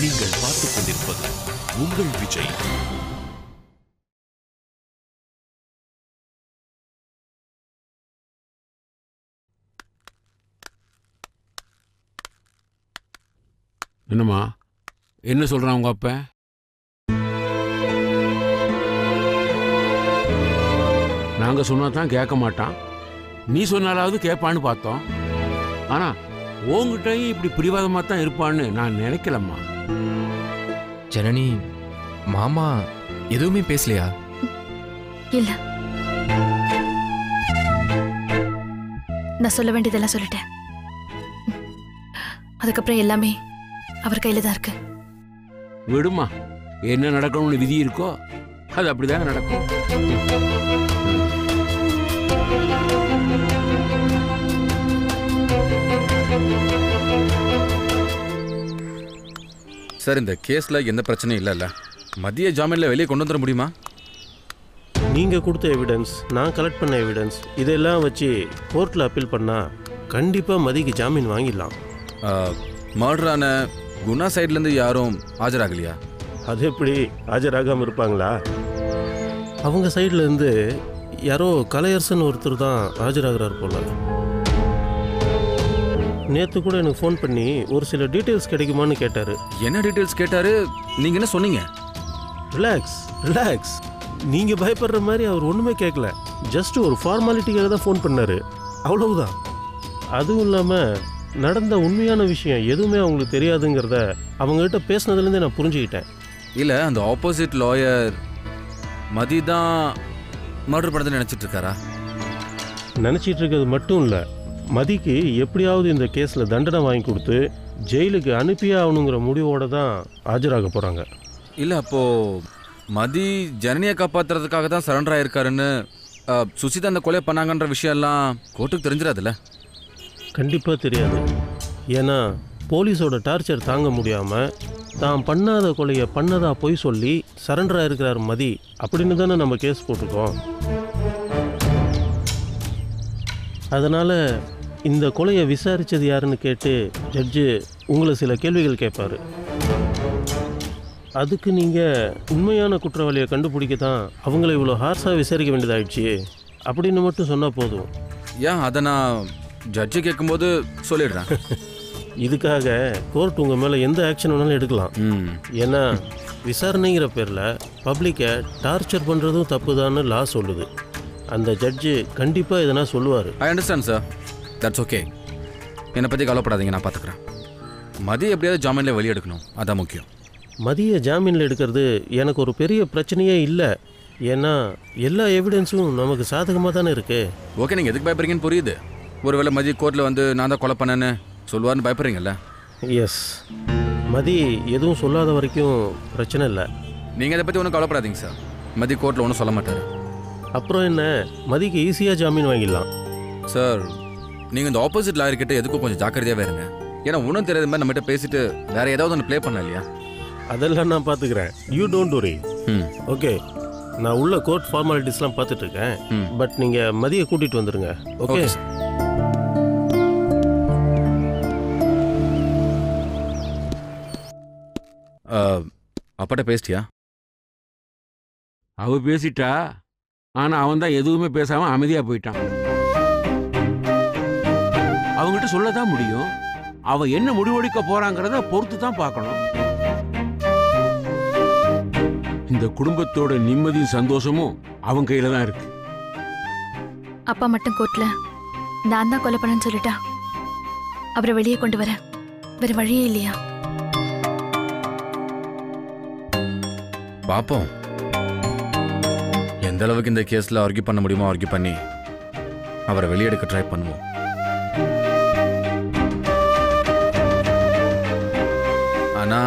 நீங்கள் பார்த்துக் கொண்டிருப்பது உங்கள் விஜய். என்னம்மா, என்ன சொல்றான் உங்க அப்ப? நாங்க சொன்னா தான் கேட்க மாட்டான், நீ சொன்னாலாவது கேட்பான்னு பார்த்தோம். ஆனா உங்ககிட்டயும் இப்படி பிடிவாதமா தான் இருப்பான்னு நான் நினைக்கலம்மா. ஜனனி, மாமா எதுவுமே பேசலையா? இல்ல, நான் சொல்ல வேண்டியதெல்லாம் சொல்லிட்டேன். அதுக்கப்புறம் எல்லாமே அவர் கையில தான் இருக்கு. விடுமா, என்ன நடக்கணும்னு விதி இருக்கோ அது அப்படிதான் நடக்கும். சார், இந்த கேஸ்ல எந்த பிரச்சனையும் இல்லைல்ல? மதிய ஜாமீன்ல வெளியே கொண்டு வந்துட முடியுமா? நீங்க கொடுத்த எவிடன்ஸ், நான் கலெக்ட் பண்ண எவிடன்ஸ், இதெல்லாம் வச்சு கோர்ட்ல அப்பீல் பண்ணா கண்டிப்பா மதிக்கு ஜாமீன் வாங்கிடலாம். மர்டரான குணா சைட்லேருந்து யாரும் ஆஜராகலையா? அது எப்படி ஆஜராகாமல் இருப்பாங்களா? அவங்க சைட்ல இருந்து யாரோ கலையரசன் ஒருத்தர் தான் ஆஜராகிறார் போல. நேற்று கூட எனக்கு ஃபோன் பண்ணி ஒரு சில டீட்டெயில்ஸ் கிடைக்குமான்னு கேட்டார். என்ன டீட்டெயில்ஸ் கேட்டார்? நீங்கள் என்ன சொன்னீங்க? ரிலாக்ஸ் ரிலாக்ஸ், நீங்கள் பயப்படுற மாதிரி அவர் ஒன்றுமே கேட்கல. ஜஸ்ட் ஒரு ஃபார்மாலிட்டிக்காக தான் ஃபோன் பண்ணார், அவ்வளவுதான். அதுவும் இல்லாமல் நடந்த உண்மையான விஷயம் எதுவுமே அவங்களுக்கு தெரியாதுங்கிறத அவங்ககிட்ட பேசினதுலேருந்தே நான் புரிஞ்சுக்கிட்டேன். இல்லை, அந்த ஆப்போசிட் லாயர் மதி தான் மர்டர் பண்ணதுன்னு நினச்சிட்டு இருக்காரா? நினச்சிட்டு இருக்கிறது மட்டும் இல்லை, மதிக்கு எப்படியாவது இந்த கேஸில் தண்டனை வாங்கி கொடுத்து ஜெயிலுக்கு அனுப்பியே ஆகணுங்கிற முடிவோடு தான் ஆஜராக போகிறாங்க. இல்லை, அப்போது மதி ஜனனியை காப்பாற்றுறதுக்காக தான் சரண்டர் ஆகிருக்காருன்னு சுசிதா அந்த கொலை பண்ணாங்கன்ற விஷயம்லாம் கோர்ட்டுக்கு தெரிஞ்சிடாதுல்ல? கண்டிப்பாக தெரியாது. ஏன்னா போலீஸோட டார்ச்சர் தாங்க முடியாமல் தான் பண்ணாத கொலையை பண்ணதா போய் சொல்லி சரண்டர் ஆகிருக்கிறார் மதி அப்படின்னு தானே நம்ம கேஸ் போட்டிருக்கோம். அதனால் இந்த கொலையை விசாரித்தது யாருன்னு கேட்டு ஜட்ஜு உங்களை சில கேள்விகள் கேட்பார். அதுக்கு நீங்கள் உண்மையான குற்றவாளியை கண்டுபிடிக்க தான் அவங்கள இவ்வளோ ஹார்ஸாக விசாரிக்க வேண்டியதாகிடுச்சு அப்படின்னு மட்டும் சொன்னால் போதும். ஏன் அதை நான் ஜட்ஜு கேட்கும்போது சொல்லிடுறேன். இதுக்காக கோர்ட் உங்கள் மேலே எந்த ஆக்ஷன் வேணாலும் எடுக்கலாம். ஏன்னா விசாரணைங்கிற பேரில் பப்ளிக்கை டார்ச்சர் பண்ணுறதும் தப்பு தான்னு லா சொல்லுது. அந்த ஜட்ஜு கண்டிப்பாக எதனா சொல்லுவார். I understand sir, that's okay. என்னை பற்றி கவலைப்படாதீங்க, நான் பார்த்துக்கிறேன். மதியம் எப்படியாவது ஜாமீனில் வெளியே எடுக்கணும், அதான் முக்கியம். மதிய ஜாமீனில் எடுக்கிறது எனக்கு ஒரு பெரிய பிரச்சனையே இல்லை. ஏன்னா எல்லா எவிடன்ஸும் நமக்கு சாதகமாக தானே இருக்குது. ஓகே, நீங்கள் எதுக்கு பயப்படுறீங்கன்னு புரியுது. ஒருவேளை மதி கோர்ட்டில் வந்து நான் தான் கொலை பண்ணேன்னு சொல்லுவார்னு பயப்படுறீங்கல்ல? எஸ், மதி எதுவும் சொல்லாத வரைக்கும் பிரச்சனை இல்லை. நீங்கள் இதை பற்றி ஒன்றும் கவலைப்படாதீங்க சார். மதி கோர்ட்டில் ஒன்றும் சொல்ல மாட்டார். அப்புறம் என்ன, மதிக்கு ஈஸியாக ஜாமீன் வாங்கிடலாம். சார், நீங்கள் இந்த ஆப்போசிட் லாயர்கிட்ட எதுக்கும் கொஞ்சம் ஜாக்கிரதையாகவே இருங்க. ஏன்னா ஒன்றும் தெரியாத மாதிரி நம்மகிட்ட பேசிட்டு வேற ஏதாவது ஒன்று ப்ளே பண்ணலாம் இல்லையா? அதெல்லாம் நான் பார்த்துக்கிறேன், யூ டோன்ட் வரி. ஓகே, நான் உள்ள கோர்ட் ஃபார்மாலிட்டிஸ்லாம் பார்த்துட்டு இருக்கேன். பட் நீங்கள் மதியை கூட்டிகிட்டு வந்துடுங்க. ஓகே. அப்பாட்ட பேசிட்டியா? அவ பேசிட்டா, ஆனா அவன் தான் எதுவுமே பேசாம அமைதியா போயிட்டான். அவங்ககிட்ட சொல்லதான் முடியும். அவன் என்ன முடிவெடுக்க போறாங்கிறத பொறுத்து தான் பார்க்கணும். இந்த குடும்பத்தோட நிம்மதியும் சந்தோஷமும் அவன் கையில தான் இருக்கு. அப்பா மட்டும் கோர்ட்ல நான் தான் கொலை பண்ணேன்னு சொல்லிட்டா அவரை வெளியே கொண்டு வர வேற வழியே இல்லையா? பாப்போம், எந்த அளவுக்கு இந்த கேஸ்ல ஆர்கியூ பண்ண முடியுமோ ஆர்கியூ பண்ணி அவரை வெளியெடுக்க ட்ரை பண்ணுவோம். ஆனா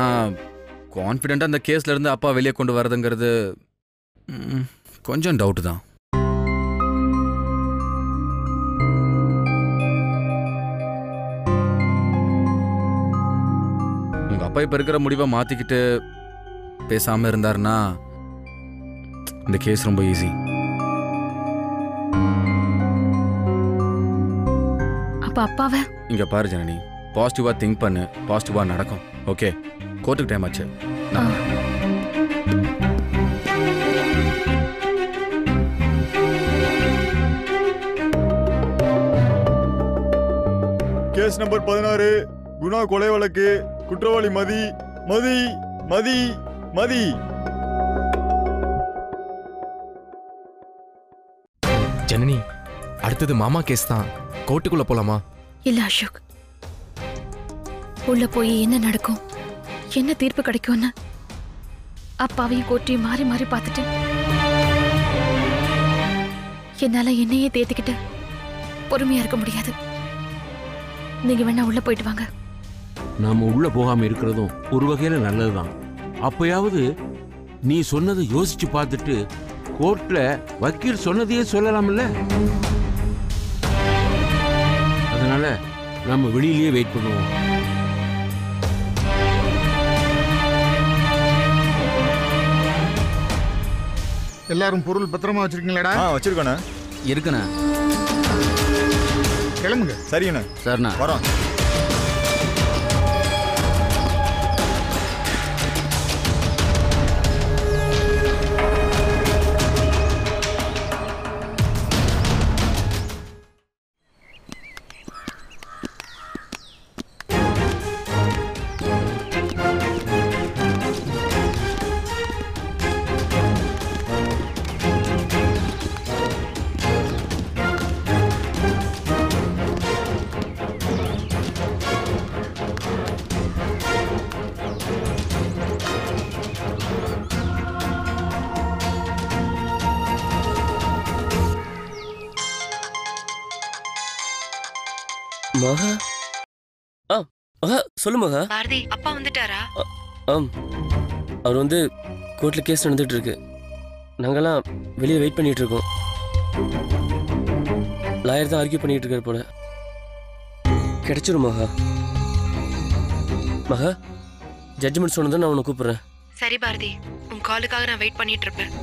கான்ஃபிடென்ட்டா அந்த கேஸ்ல இருந்து அப்பா வெளியே கொண்டு வரதுங்கிறது கொஞ்சம் டவுட் தான். உங்க அப்பா இப்ப இருக்கிற முடிவை மாத்திக்கிட்டு பேசாம இருந்தாருன்னா இந்த கேஸ் ரொம்ப ஈஸி. அப்ப அப்பாவை இங்க பாரு ஜனனி, பாசிட்டிவா திங்க் பண்ணு, பாசிட்டிவா நடக்கும். ஓகே, கோர்ட்டுக்கு டைம் ஆச்சு. கேஸ் நம்பர் 16 குணா கொலை வழக்கு. குற்றவாளி மதி. மதி மதி மதி. ஜனனி, அடுத்தது மாமா கேஸ் தான். கோர்ட்டுக்குள்ள போலாமா? இல்ல அசோக், உள்ள போய் என்ன நடக்கும், என்ன தீர்ப்பு கிடைக்கும்னு அப்பாவையும் கோர்ட்டையும் மாறி மாறி பார்த்துட்டு என்னால என்னையே தேத்திக்கிட்டு பொறுமையா இருக்க முடியாது. நீங்க வேணா உள்ள போயிட்டு வாங்க. நாம உள்ள போகாம இருக்கிறதும் ஒரு வகையில நல்லதுதான். அப்பயாவது நீ சொன்னதை யோசிச்சு பார்த்துட்டு கோர்ட்ல வக்கீல் சொன்னதையே சொல்லலாம்ல. அதனால நம்ம வெளியிலேயே வெயிட் பண்ணுவோம். எல்லாரும் பொருள் பத்திரமா வச்சிருக்கீங்களாடா? வச்சிருக்கோண்ணே. இருக்குண்ணே. கிளம்புங்க. சரிண்ணே. சரிண்ணா. வரோம். மகா. சொல்லு மகா. பாரதி, அப்பா வந்துட்டாரா? அவர் வந்து கோர்ட்ல கேஸ் நடந்துட்டு இருக்கு. நாங்கெல்லாம் வெளியே வெயிட் பண்ணிட்டு இருக்கோம். லாயர் தான் ஆர்கியூ பண்ணிட்டு இருக்காரு போல. கிடைச்சிரும் மகா. மகா, ஜட்ஜ்மெண்ட் சொன்னதை நான் உன்னை கூப்பிடுறேன். சரி பாரதி, உன் காலுக்காக நான் வெயிட் பண்ணிட்டு இருப்பேன்.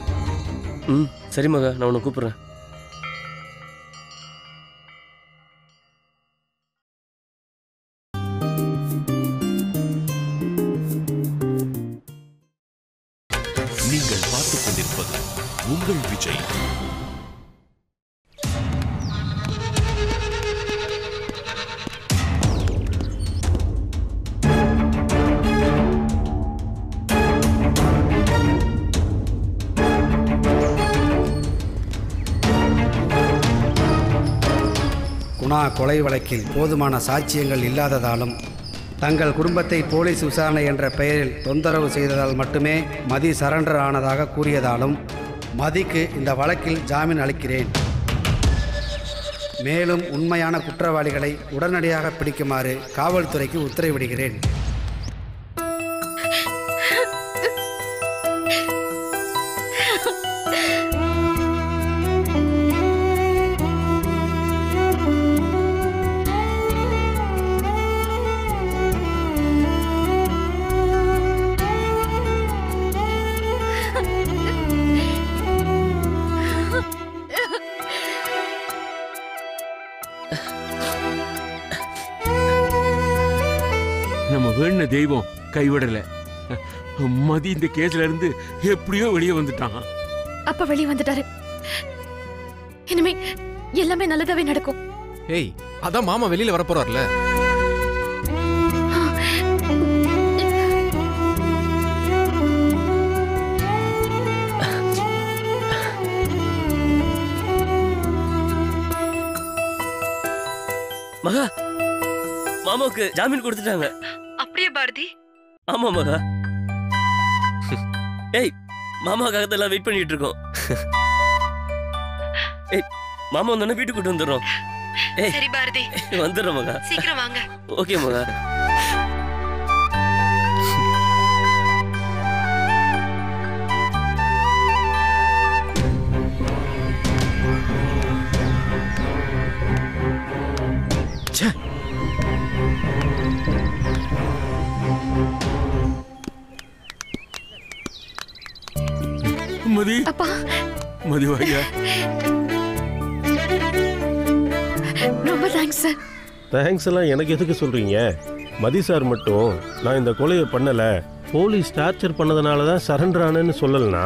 சரி மகா, நான் உன்னை கூப்பிடுறேன். நீங்கள் பார்த்துக் கொண்டிருப்பது உங்கள் விஜய். குணா கொலை வழக்கில் போதுமான சாட்சியங்கள் இல்லாததாலும் தங்கள் குடும்பத்தை போலீஸ் விசாரணை என்ற பெயரில் தொந்தரவு செய்ததால் மட்டுமே மதி சரண்டர் ஆனதாக கூறியதாலும் மதிக்கு இந்த வழக்கில் ஜாமீன் அளிக்கிறேன். மேலும் உண்மையான குற்றவாளிகளை உடனடியாக பிடிக்குமாறு காவல்துறைக்கு உத்தரவிடுகிறேன். நம்ம வேணுன தெய்வம் கைவிடல. மதி இந்த கேஸ்ல இருந்து எப்படியோ வெளியே வந்துட்டான். அப்பா வெளியே வந்துட்டாரு. இனிமே எல்லாமே நல்லதாவே நடக்கும். ஏய், அதான் மாமா வெளியில வர போறார்ல. மகா, மாமாவுக்கு ஜாமீன் கொடுத்துட்டாங்க. அப்படியே பாரதி? ஆமா மகா. ஏய், மாமாவுக்காக எல்லாம் வெயிட் பண்ணிட்டு இருக்கோம். ஏய், மாமா வந்தோடனே வீட்டுக்கு கூட்டு வந்துடுறோம். ஏய், சரி பாரதி, வந்துடுறோம் மகா. சீக்கிரம் வாங்க. ஓகே மகா. மதி, அப்பா. மதி வாங்க. ரொம்ப தேங்க்ஸ் சார். தேங்க்ஸ் எல்லாம் எனக்கு எதுக்கு சொல்றீங்க? மதி சார் மட்டும் நான் இந்த கொலையை பண்ணலை, போலீஸ் டார்ச்சர் பண்ணதுனால தான் சரண்டர் ஆனேன்னு சொல்லலைன்னா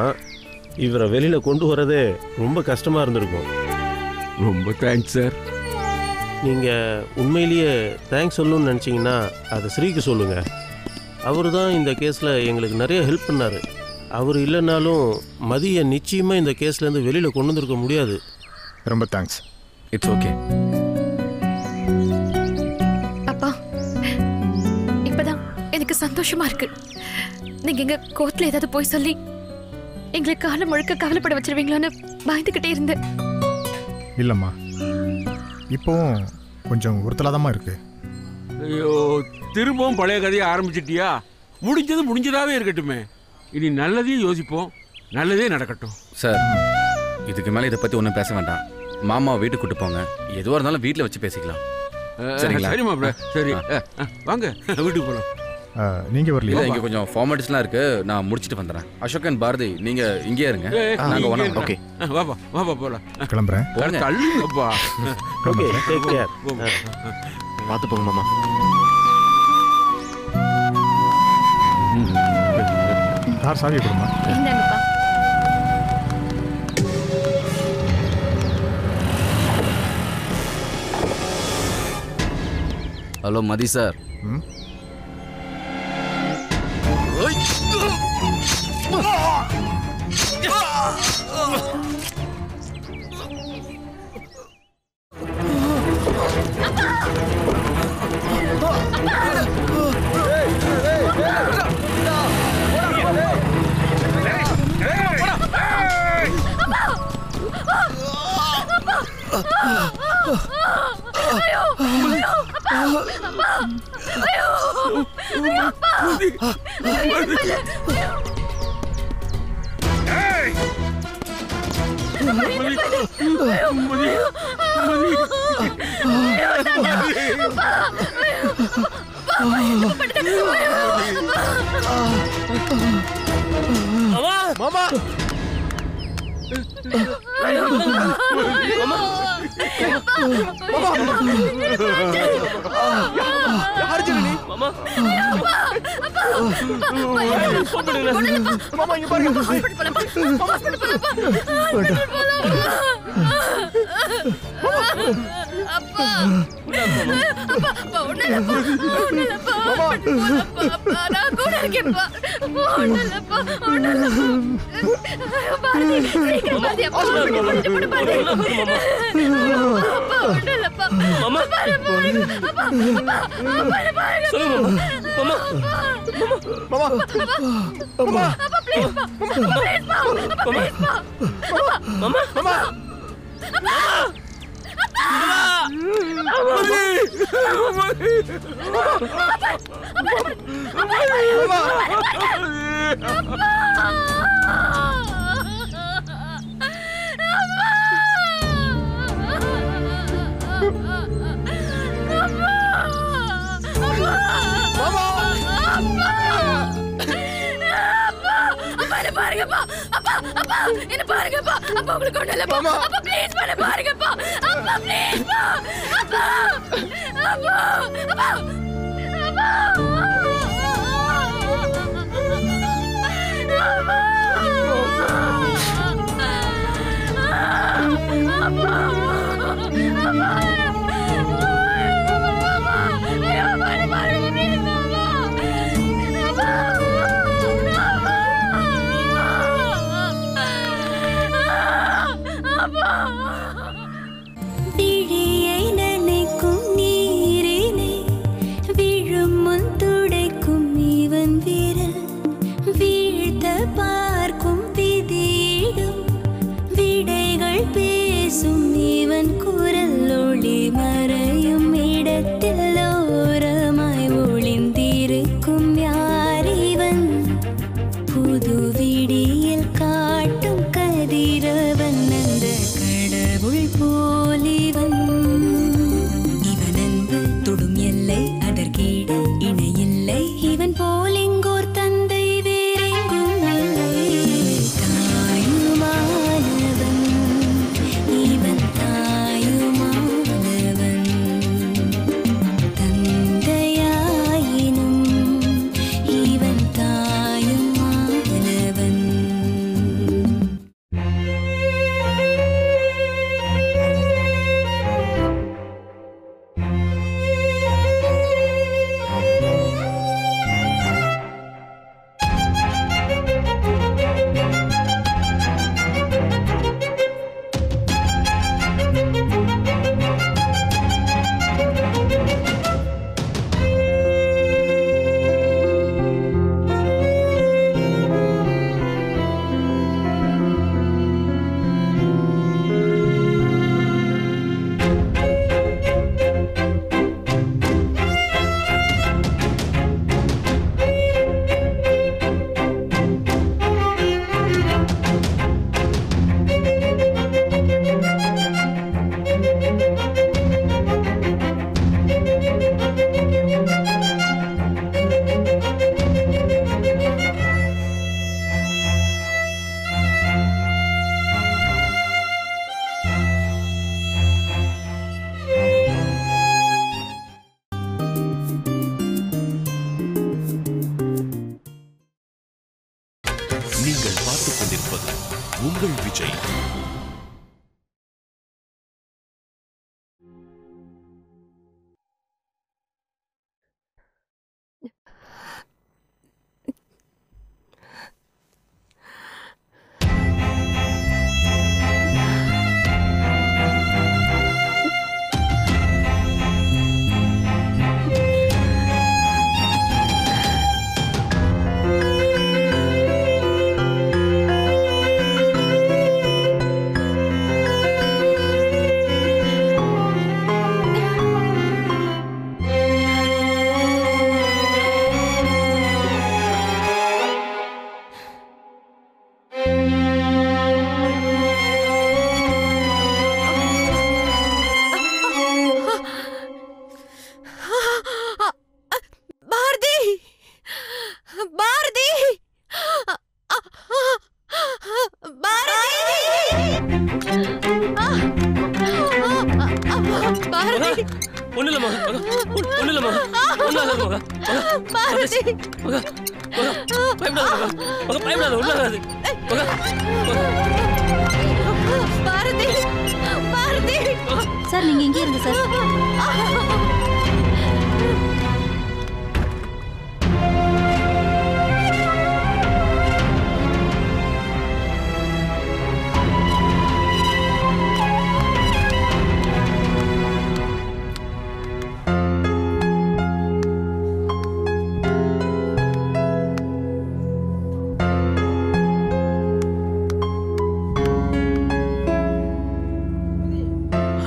இவரை வெளியில் கொண்டு வரதே ரொம்ப கஷ்டமாக இருந்திருக்கும். ரொம்ப தேங்க்ஸ் சார். நீங்கள் உண்மையிலேயே தேங்க்ஸ் சொல்லணும்னு நினச்சிங்கன்னா அதை ஸ்ரீக்கு சொல்லுங்கள். அவர் தான் இந்த கேஸில் எங்களுக்கு நிறைய ஹெல்ப் பண்ணார். அவர் இல்லைனாலும் மதியை நிச்சயமாக இந்த கேஸ்லேருந்து வெளியில் கொண்டு வந்திருக்க முடியாது. ரொம்ப தேங்க்ஸ். It's okay. அப்பா, இப்பதான் எனக்கு சந்தோஷமா இருக்கு. நீங்க எங்க கோர்ட்ல ஏதாவது போய் சொல்லி எங்களை காலம் முழுக்க கவலைப்பட வச்சிருவீங்களோன்னு பயந்துகிட்டே இருந்தேன். இல்லைம்மா, இப்போவும் கொஞ்சம் உறுத்தலாதமா இருக்கு. ஐயோ, திரும்பவும் பழைய கதையை ஆரம்பிச்சிட்டியா? முடிஞ்சது முடிஞ்சதாவே இருக்கட்டுமே. இனி நல்லதையும் யோசிப்போம், நல்லதே நடக்கட்டும். சார், இதுக்கு மேலே இதை பற்றி ஒன்றும் பேச வேண்டாம். மாமா வீட்டுக்கு கூட்டு போங்க. எதுவாக இருந்தாலும் வீட்டில் வச்சு பேசிக்கலாம். சரிங்களா? சரி மாப்பிள்ள, சரி வாங்க வீட்டுக்கு போகலாம். நீங்கள் வரலையா? இங்கே கொஞ்சம் ஃபார்மாலிட்டிஸ்லாம் இருக்கு, நான் முடிச்சுட்டு வந்துடுறேன். அசோக் அண்ட் பாரதி நீங்கள் இங்கேயே இருங்க, நாங்கள் ஒன்றா. ஓகே, வாப்பா வாப்பா போகலாம். கிளம்புறேன். தள்ளுங்கப்பா. Okay, take care. பார்த்து போங்க மாமா. கார் சாவி கொடுமா. இந்தாங்கப்பா. Hello Mathi sir. இவன் உங்கள் விஜய். சார் நீங்க இங்கே இருங்க சார்.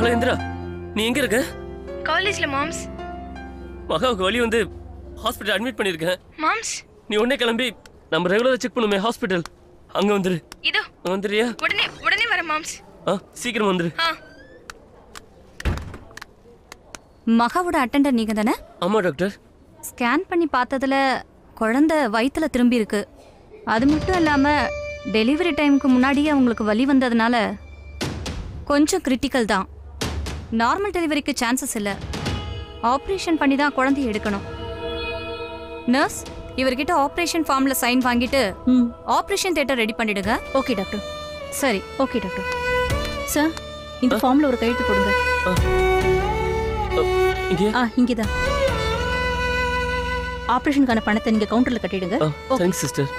ஹலோ இந்திரா, நீ எங்க இருக்க? காலேஜ்ல மாம்ஸ். மகாவுக்கு வலி வந்து ஹாஸ்பிட்டல் அட்மிட் பண்ணிருக்கேன். மாம்ஸ் நீ உடனே கிளம்பி நம்ம ரெகுலரா செக் பண்ணுமே ஹாஸ்பிட்டல், அங்க வந்துரு. இதோ வந்துறியா? உடனே வர மாம்ஸ். சீக்கிரம் வந்துரு. மகாவோட அட்டெண்டர் நீங்க தானே? ஆமா டாக்டர். ஸ்கேன் பண்ணி பார்த்ததுல குழந்தை வயித்துல திரும்பி இருக்கு. அது மட்டும் இல்லாம டெலிவரி டைமுக்கு முன்னாடியே அவங்களுக்கு வலி வந்ததுனால கொஞ்சம் கிரிட்டிக்கல் தான். நார்மல் டெலிவரிக்கு சான்சஸ் இல்லை. ஆப்ரேஷன் பண்ணி தான் குழந்தைய எடுக்கணும். நர்ஸ், இவர்கிட்ட ஆப்ரேஷன் ஃபார்ம்ல சைன் வாங்கிட்டு ஆப்ரேஷன் தியேட்டர் ரெடி பண்ணிடுங்க. Okay doctor. சரி. Okay doctor. சார், இந்த ஃபார்ம்ல ஒரு கையெழுத்து போடுங்க. இங்கேதான். ஆப்ரேஷனுக்கான பணத்தை நீங்க கவுண்டர்ல கட்டிடுங்க. Thanks sister.